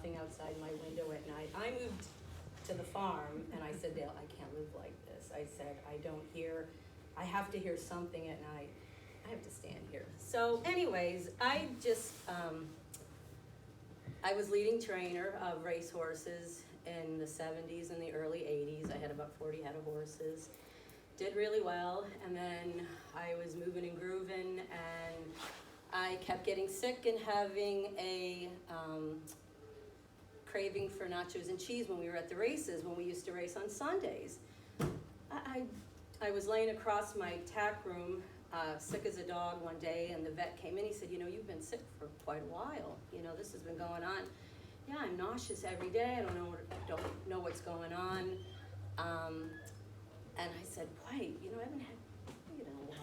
jumping outside my window at night. I moved to the farm, and I said, Dale, I can't live like this. I said, I have to hear something at night. I have to stand here. So anyways, I was leading trainer of racehorses in the 70s and the early 80s. I had about 40 head of horses. Did really well, and then I was moving and grooving, and I kept getting sick and having a craving for nachos and cheese when we were at the races, when we used to race on Sundays. I was laying across my tack room, sick as a dog one day, and the vet came in. He said, you've been sick for quite a while. This has been going on. Yeah, I'm nauseous every day. I don't know what's going on. And I said, wait, I haven't had it in a while.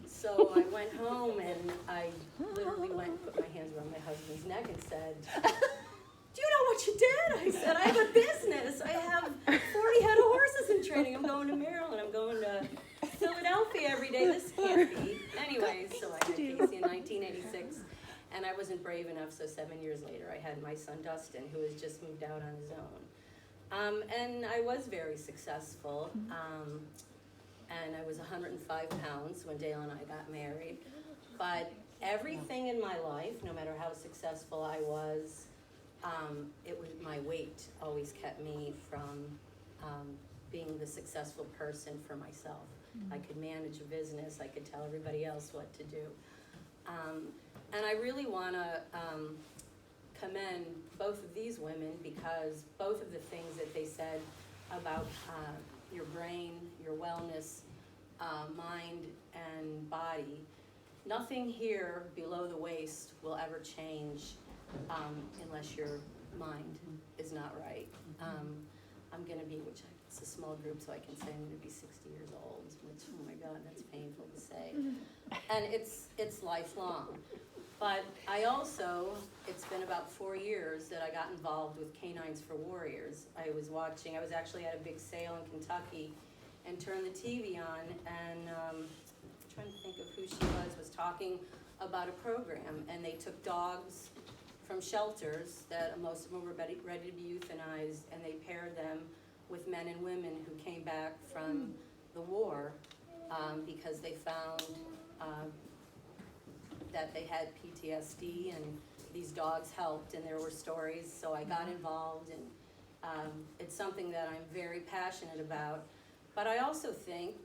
So I went home and I literally went and put my hands around my husband's neck and said, do you know what you did? I said, I have a business. I have 40 head of horses in training. I'm going to Maryland. I'm going to Philadelphia every day. This can't be. Anyway, so I had Casey in 1986. And I wasn't brave enough, so 7 years later, I had my son Dustin, who has just moved out on his own. And I was very successful. And I was 105 pounds when Dale and I got married. But everything in my life, no matter how successful I was, my weight always kept me from being the successful person for myself. I could manage a business, I could tell everybody else what to do. And I really want to commend both of these women, because both of the things that they said about your brain, your wellness, mind and body, nothing here below the waist will ever change unless your mind is not right. I'm going to be, it's a small group, so I can say I'm going to be 60 years old, which, oh my God, that's painful to say. And it's lifelong. But I also, it's been about 4 years that I got involved with Canines for Warriors. I was actually at a big sale in Kentucky and turned the TV on, and I'm trying to think of who she was talking about a program, and they took dogs from shelters that most of them were ready to be euthanized, and they paired them with men and women who came back from the war because they found that they had PTSD, and these dogs helped, and there were stories, so I got involved, and it's something that I'm very passionate about. But I also think,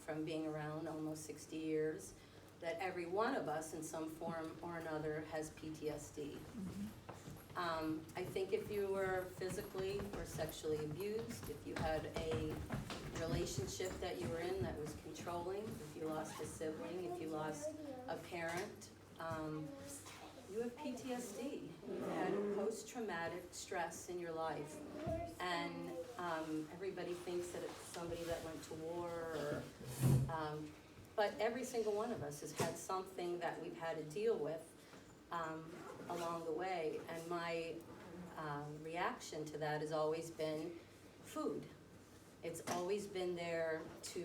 from being around almost 60 years, that every one of us in some form or another has PTSD. I think if you were physically or sexually abused, if you had a relationship that you were in that was controlling, if you lost a sibling, if you lost a parent, you have PTSD. You've had post-traumatic stress in your life. And everybody thinks that it's somebody that went to war, but every single one of us has had something that we've had to deal with along the way. And my reaction to that has always been food. It's always been there to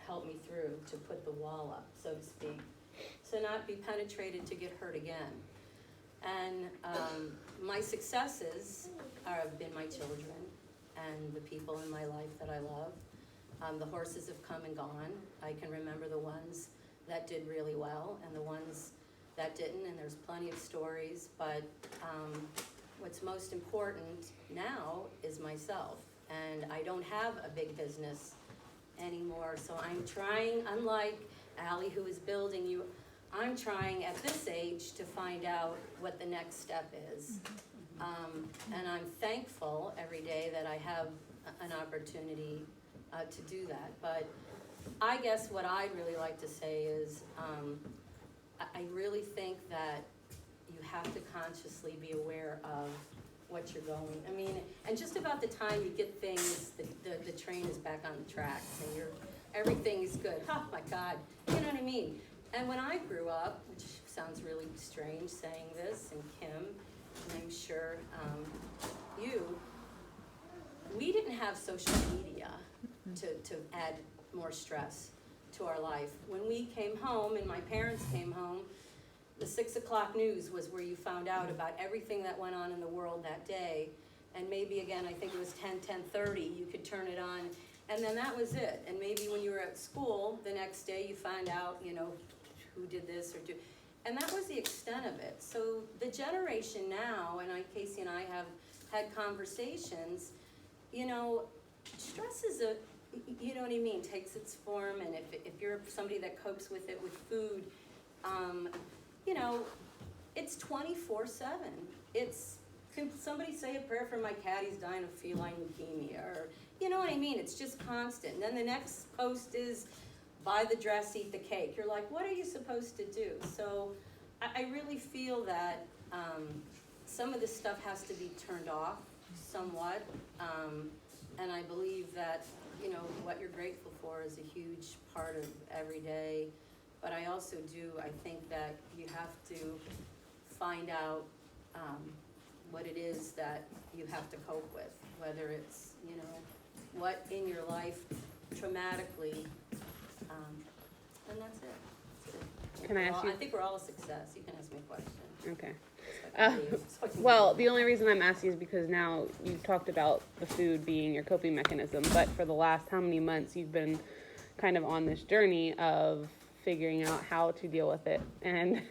help me through, to put the wall up, so to speak. So not be penetrated to get hurt again. And my successes have been my children and the people in my life that I love. The horses have come and gone. I can remember the ones that did really well and the ones that didn't, and there's plenty of stories, but what's most important now is myself. And I don't have a big business anymore, so I'm trying, unlike Allie, who is building you, I'm trying at this age to find out what the next step is. And I'm thankful every day that I have an opportunity to do that. But I guess what I'd really like to say is I really think that you have to consciously be aware of what you're going. I mean, and just about the time you get things, the train is back on the tracks and everything is good. Oh my God, you know what I mean? And when I grew up, which sounds really strange saying this, and Kim, and I'm sure we didn't have social media to add more stress to our life. When we came home and my parents came home, the 6 o'clock news was where you found out about everything that went on in the world that day. And maybe again, I think it was 10:30, you could turn it on, and then that was it. And maybe when you were at school, the next day you find out, you know, who did this or and that was the extent of it. So the generation now, and Casey and I have had conversations, you know, stress is you know what I mean, takes its form, and if you're somebody that copes with it with food, you know, it's 24/7. Can somebody say a prayer for my cat, he's dying of feline leukemia, or, you know what I mean, it's just constant. And then the next post is, buy the dress, eat the cake. You're like, what are you supposed to do? So I really feel that some of this stuff has to be turned off somewhat, and I believe that, you know, what you're grateful for is a huge part of every day. But I also I think that you have to find out what it is that you have to cope with, whether it's, you know, what in your life traumatically, and that's it. That's it. Can I ask you? I think we're all a success. You can ask me a question. Okay. Well, the only reason I'm asking is because now you've talked about the food being your coping mechanism, but for the last how many months you've been kind of on this journey of figuring out how to deal with it. And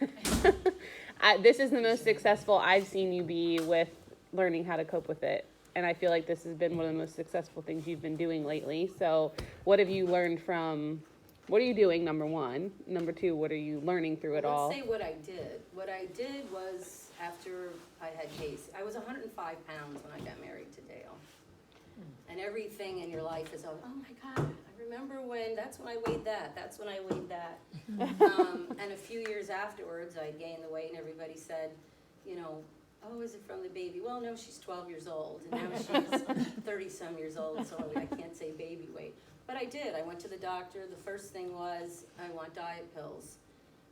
this is the most successful I've seen you be with learning how to cope with it. And I feel like this has been one of the most successful things you've been doing lately. So what have you learned from, what are you doing, number one? Number two, what are you learning through it all? Let's say what I did. What I did was, after I had Casey, I was 105 pounds when I got married to Dale. And everything in your life is, oh my God, I remember that's when I weighed that, that's when I weighed that. And a few years afterwards, I gained the weight, and everybody said, you know, oh, is it from the baby? Well, no, she's 12 years old, and now she's 30-some years old, so I can't say baby weight. But I did. I went to the doctor. The first thing was, I want diet pills.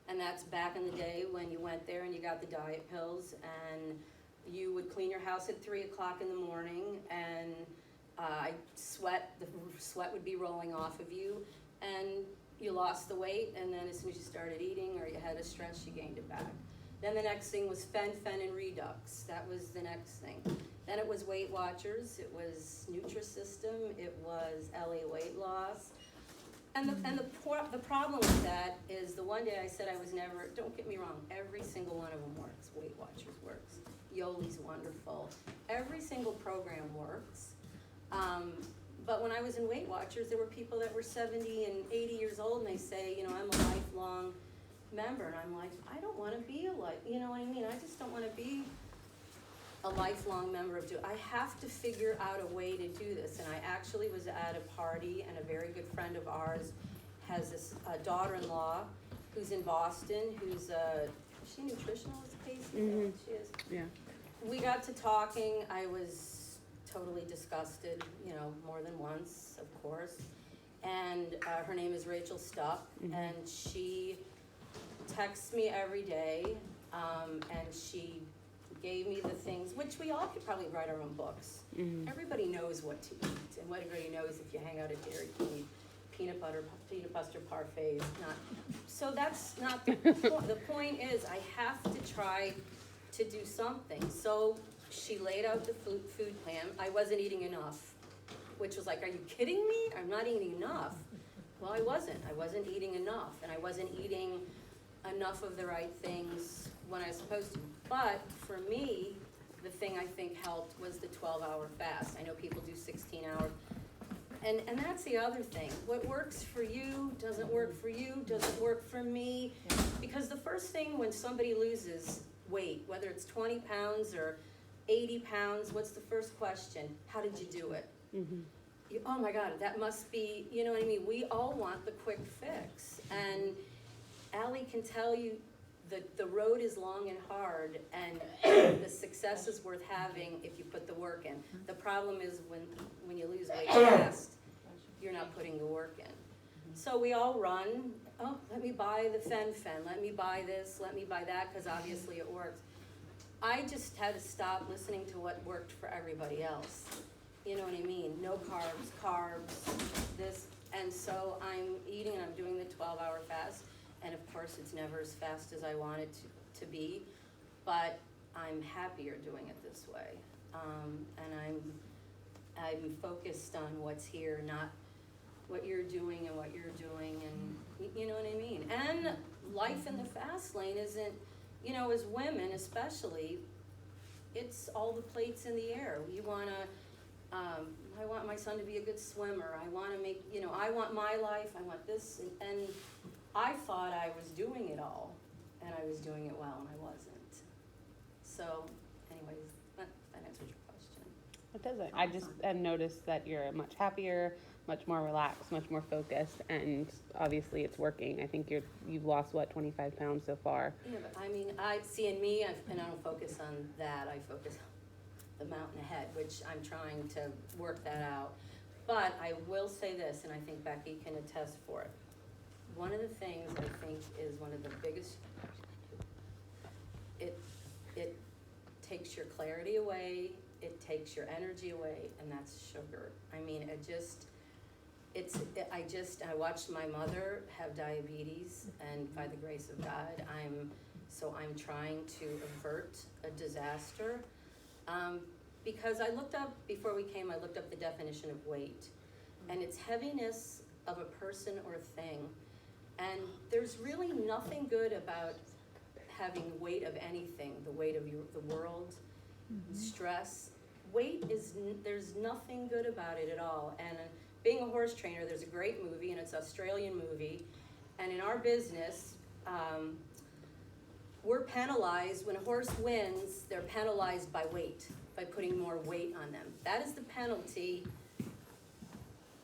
And that's back in the day when you went there and you got the diet pills, and you would clean your house at 3 o'clock in the morning, and the sweat would be rolling off of you, and you lost the weight, and then as soon as you started eating or you had a stress, you gained it back. Then the next thing was fen, and Redux. That was the next thing. Then it was Weight Watchers, it was Nutrisystem, it was LA Weight Loss. And the problem with that is the one day I said I was never, don't get me wrong, every single one of them works. Weight Watchers works. Yoli's wonderful. Every single program works. But when I was in Weight Watchers, there were people that were 70 and 80 years old, and they say, you know, I'm a lifelong member. And I'm like, I don't want to be you know what I mean? I just don't want to be a lifelong member of I have to figure out a way to do this. And I actually was at a party, and a very good friend of ours has this daughter-in-law who's in Boston, who's is she a nutritionalist, Casey? Mm-hmm. She is. Yeah. We got to talking. I was totally disgusted, you know, more than once, of course. And her name is Rachel Stuck, and she texts me every day, and she gave me the things, which we all could probably write our own books. Everybody knows what to eat, and what everybody knows if you hang out at Dairy Queen, peanut butter parfaits, so that's not the point. The point is I have to try to do something. So she laid out the food plan. I wasn't eating enough, which was like, are you kidding me? I'm not eating enough. Well, I wasn't eating enough, and I wasn't eating enough of the right things when I was supposed to. But for me, the thing I think helped was the 12-hour fast. I know people do 16 hours. And that's the other thing. What works for you doesn't work for you, doesn't work for me. Because the first thing when somebody loses weight, whether it's 20 pounds or 80 pounds, what's the first question? How did you do it? Oh my God, that must be, you know what I mean? We all want the quick fix. And Allie can tell you that the road is long and hard, and the success is worth having if you put the work in. The problem is when you lose weight fast, you're not putting the work in. So we all run, oh, let me buy the fen, let me buy this, let me buy that, because obviously it works. I just had to stop listening to what worked for everybody else. You know what I mean? No carbs, this. And so I'm eating, and I'm doing the 12-hour fast. And of course, it's never as fast as I want it to be, but I'm happier doing it this way. And I'm focused on what's here, not what you're doing and what you're doing, and you know what I mean? And life in the fast lane isn't, you know, as women especially, it's all the plates in the air. You wanna, I want my son to be a good swimmer. I wanna make, you know, I want my life, I want this, and I thought I was doing it all, and I was doing it well, and I wasn't. So, anyways, that answers your question. It doesn't. I just have noticed that you're much happier, much more relaxed, much more focused, and obviously it's working. I think you've lost, 25 pounds so far? Yeah, but I mean, I see in me, and I don't focus on that, I focus on the mountain ahead, which I'm trying to work that out. But I will say this, and I think Becky can attest for it. One of the things I think is one of the biggest, it takes your clarity away, it takes your energy away, and that's sugar. I mean, I watched my mother have diabetes, and by the grace of God, I'm trying to avert a disaster. Because I looked up, before we came, I looked up the definition of weight, and it's heaviness of a person or thing. And there's really nothing good about having weight of anything, the weight of the world, stress. Weight there's nothing good about it at all. And being a horse trainer, there's a great movie, and it's an Australian movie. And in our business, we're penalized. When a horse wins, they're penalized by weight, by putting more weight on them. That is the penalty.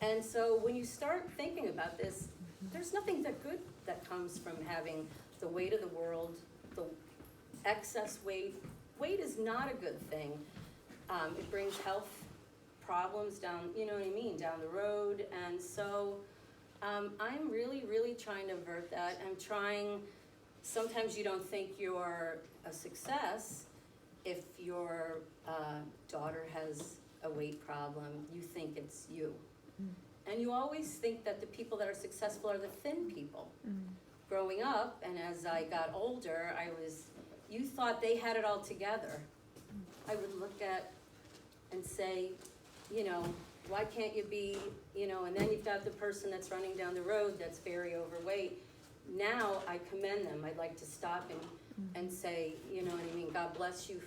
And so when you start thinking about this, there's nothing that good that comes from having the weight of the world, the excess weight. Weight is not a good thing. It brings health problems down, you know what I mean, down the road. And so I'm really, really trying to avert that. I'm trying, sometimes you don't think you're a success if your daughter has a weight problem. You think it's you. And you always think that the people that are successful are the thin people. Growing up, and as I got older, you thought they had it all together. I would look at and say, you know, why can't you be, you know, and then you've got the person that's running down the road that's very overweight. Now I commend them. I'd like to stop and say, you know what I mean, God bless you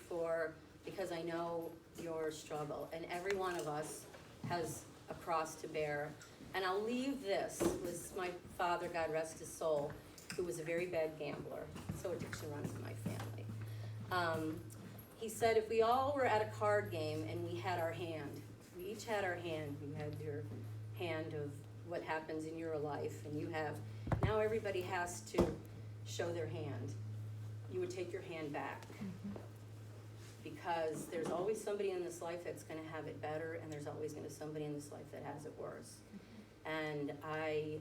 because I know your struggle. And every one of us has a cross to bear. And I'll leave this with my father, God rest his soul, who was a very bad gambler. So addiction runs in my family. He said if we all were at a card game and we had our hand, we each had our hand, you had your hand of what happens in your life, and now everybody has to show their hand. You would take your hand back. Because there's always somebody in this life that's going to have it better, and there's always going to be somebody in this life that has it worse. And I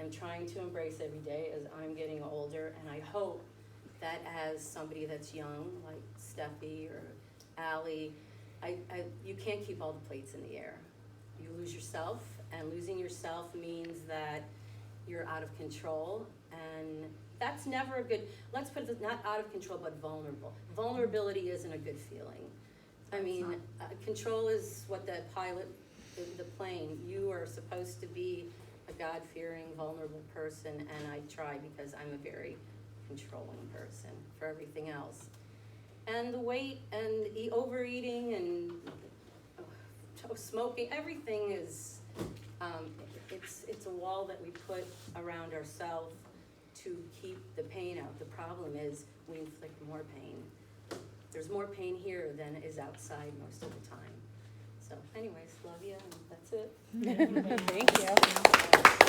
am trying to embrace every day as I'm getting older, and I hope that as somebody that's young, like Steffi or Allie, you can't keep all the plates in the air. You lose yourself, and losing yourself means that you're out of control, and that's never a good, let's put it, not out of control, but vulnerable. Vulnerability isn't a good feeling. I mean, control is what the pilot, the plane, you are supposed to be a God-fearing, vulnerable person, and I try because I'm a very controlling person for everything else. And the weight and overeating and smoking, everything is, it's a wall that we put around ourselves to keep the pain out. The problem is we inflict more pain. There's more pain here than is outside most of the time. So anyways, love you, and that's it. Thank you.